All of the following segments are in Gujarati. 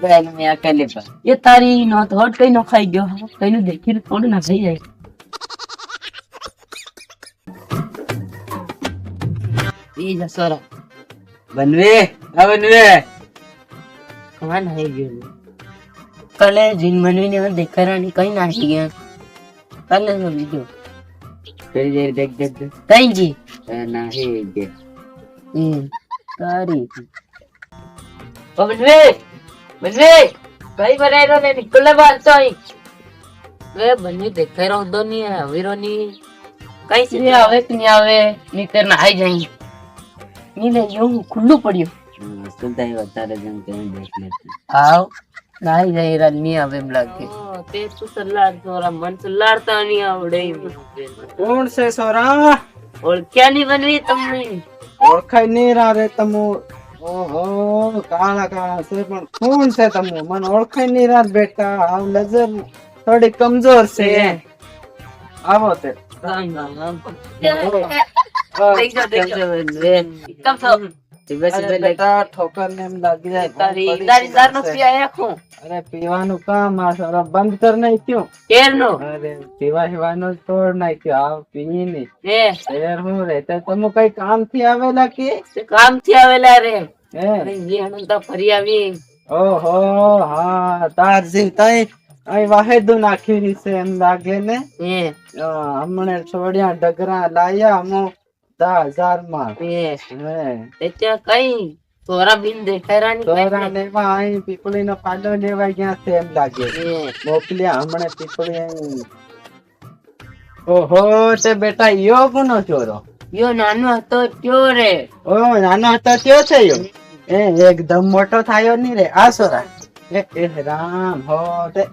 બેન મે આ કેલે પર એ તારી નો થોડ કઈ નો ખાઈ ગયો કઈનું દેખી થોડું ના થઈ જાય ઈ જસરા બનવે આ બનવે કમાન થઈ ગયું કલે જીન મનવીને દેખારાની કઈ નાખી ગયા કલે નો બીજો કરી દે દેખ દેખ દેખ. કઈ જી નહીં કે તારી ઓ બનવે કઈ બનાઈ રો ને નિકોલા બાતો આઈ રે બની દેખાઈ રહો દો ની હવીરો ની કઈ છે આવે કે નહીં આવે નીતર ના આઈ જાય ની લે યો ખુલ્લું પડ્યું સુલતાઈ વધારે જમ કે દેખ લે આવ નાઈ જાય રા ની આવે એમ લાગે તે તું સલાડ તોરા મન સલાડતા નહીં આવડે કોણ છે સોરા ઓળખ્યા ની બનવી તમને ઓળખાય નહીં રા રે તમો ઓહો કાળા કાળા છે પણ કોણ છે તમો મને ઓળખાય નહીં રા બેટા આ નજર થોડી કમજોર છે આવો તે અરે બેટા ઠોકર ને એમ લાગી જાય અરે પીવાનું કામ આ સોરા બંધ કર નહીં ક્યું અરે પીવાનું તોડ નાખ્યો આવ પી નહીં શેર હું રે તે તમે કઈ કામ થી આવેલા કે કામ થી આવેલા રે હે ફરી આવી ઓહો હા તાર જીવ તઈ અહીં વાહેદું નાખી રહી છે એમ લાગે ને હમણે છોડ્યા ડગરા લાયા અમો 10,000 માં હે કઈ સોરાબીન દેખાયરાની તોરા લેવા અહીં પીપળી નો પાડો લેવા ગયા છે એમ લાગે મોકલ્યા હમણે પીપળી અહીં. ઓહો તે બેટા યો કોનો ચોરો યો નાનો હતો ત્યો રે ઓ નાનો હતો ત્યો છે યો એકદમ મોટો થાયો ની રે આ સોરા એ રામ હો તે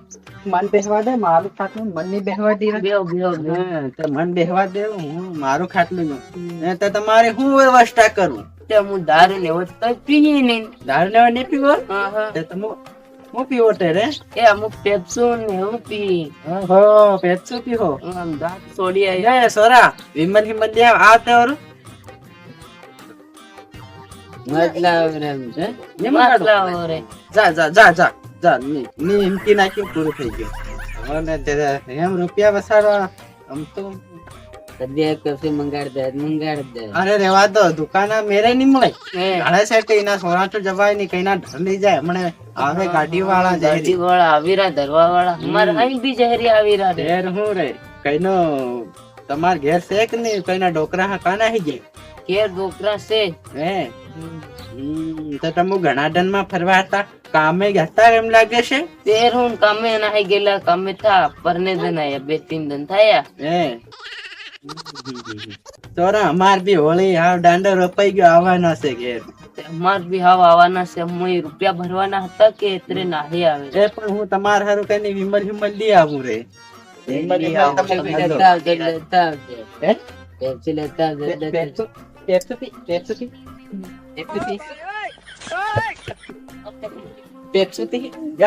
મન બેહવા દે મારું ખાટલું મન ની બેહવા દે તે મન બેહવા દે હું મારું ખાટલું તો તમારે હું વ્યવસ્થા કરું તે હું દારૂ લેવો તો પીએ નહીં દારૂ લેવા નહીં પીવો તે તમે હું પીવો તે રે એ અમુક પેપ્સો ને હું પી હો પેપ્સો પીવો આમ દાંત છોડી આવી એ સોરા વિમલ હિમલ દે આ તોર મતલબ એમ છે રે જા જા જા જા જા ની હિમકી નાખ્યું પૂરું થઈ ગયું અને તે એમ રૂપિયા વસાડવા આમ તો સદ્ય કફી મંગાડ દે અરે રેવા દો દુકાન મેરે નહીં મળે ઘણા સેટ એના સોરા તો જવાય નહીં કઈના ઢલી જાય હમણે આવે ગાડી વાળા ગાડી વાળા આવીરા ધરવા વાળા અમાર અહીં બી જહેરી આવીરા રે ઘેર હું રે કઈનો તમાર ઘેર છે કે નહીં કઈના ડોકરા હા કાના હી જાય કેર ડોકરા છે હે તો તમે ઘણા ડન માં ફરવા હતા કામે ગયા એમ લાગે છે તેર હું કામે નાહી ગયેલા કામે થા પરને દનાયા 2-3 દન થયા હે તોરા અમાર બી હોળી હાવ દાંડો રોપાઈ ગયો આવવાના છે ઘેર અમાર બી હાવ આવવાના છે હું રૂપિયા ભરવાના હતા કે એતરે નાહી આવે એ પણ હું તમાર હારું કઈ વિમલ હિમલ લઈ આવું રે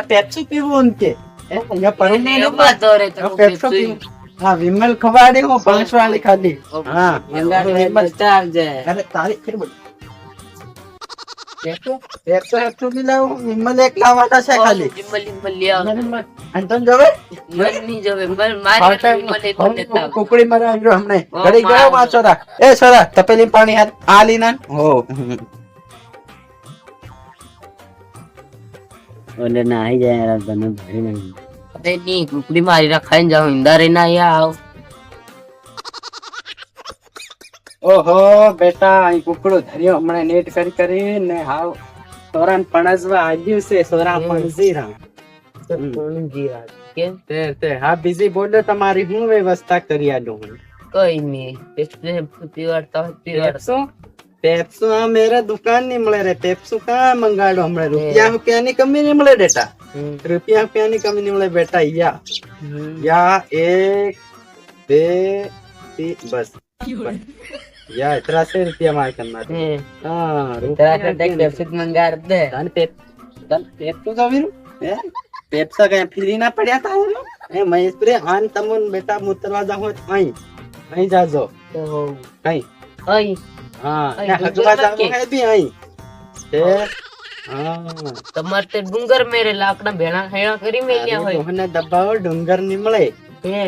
પેપ્સી પીવું ઉનકે હા વિમલ ખવાડી હું 5 વાળી ખાલી હા અરે તારી ફેર બોલ પેપ્સો બી લાવું વિમલ એક લાવવાના છે ખાલી અંતન જવે કુકડી મારા હમણે ઘડી ગયો માં છોરા એ છોરા તપેલી પાણી હાથ આ લીના હો ઓલે ના આવી જાય યાર તને ભરી નહીં અરે ની કુકડી મારી રખાઈને જાઉં ઇંદારે ના આવ ઓહો બેટા અહીં કુકડો ધર્યો હમણાં નેટ કરીને હાવ સોરાન પણસવા આવ્યું છે સોરા પણજીરા તે હા બીજી બોલો તમારી હું વ્યવસ્થા કરી આલું કઈ નઈ પીવાડતા પેપ્સુ આ મેરે દુકાન ની મળે રે પેપ્સુ કા મંગાડો હમણાં રૂપિયાની કમી નહીં મળે બેટા રૂપિયાની કમી નહીં મળે બેટા યા 1 2 3 બસ યા इतना से रुपया मार करना हां रुपया પેપ્સી મંગાડ દે તન પેપ્સુ જાવીરું હે પેપ્સા કઈ ફ્રી ના પડ્યા તા એ મહેશ પ્રે આન તમન બેટા મુતરવા જાહો અહીં જાજો કઈ અહીં હા હગવા જાવો હે બી અહીં તે હા તમારે તે ડુંગર મેરે લાકડા ભેણા ખેણા કરી મેલ્યા હોય ડોહને દબાવો ડુંગર ની મળે હે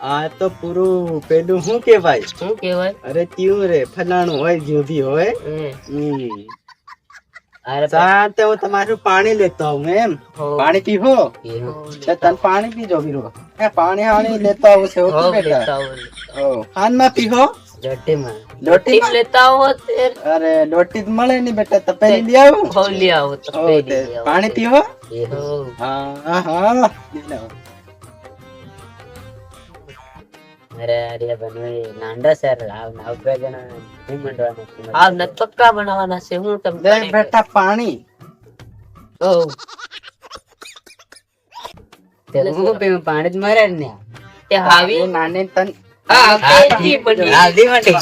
આ તો પૂરું પેલું શું કેવાય શું કહેવાય અરે ત્યું રે ફલાણું હોય જે બી હોય હે અરે સાથે હું તમારું પાણી લેતો આવું એમ હો. પાણી પીવો તો તને પાણી પીજો બીરો એ પાણી હાણી લેતો આવું છે હો, ઓકે બેટા લેતા આવો. ઓ ખાનમાં પીવો જોટીમાં લોટી ટીમ લેતા આવો તે અરે લોટી જ મળે નહીં બેટા તપેલી લઈ આવું હો, લઈ આવો તો ઓ, પહેરી તે લઈ આવો. પાણી પીવો હો. હા હા લઈ લાવો. અરે અરે બનવી નાંડા સર આવ નાવ બે જણા નહીં મંડવાનું છે. આ નત પક્કા બનાવવાના છે હું તમને લે બેટા પાણી હો. તે હું પીવું પાણી જ મરે ને તે હાવી એ નાની તન હા પેટી બની હાલદી મંડી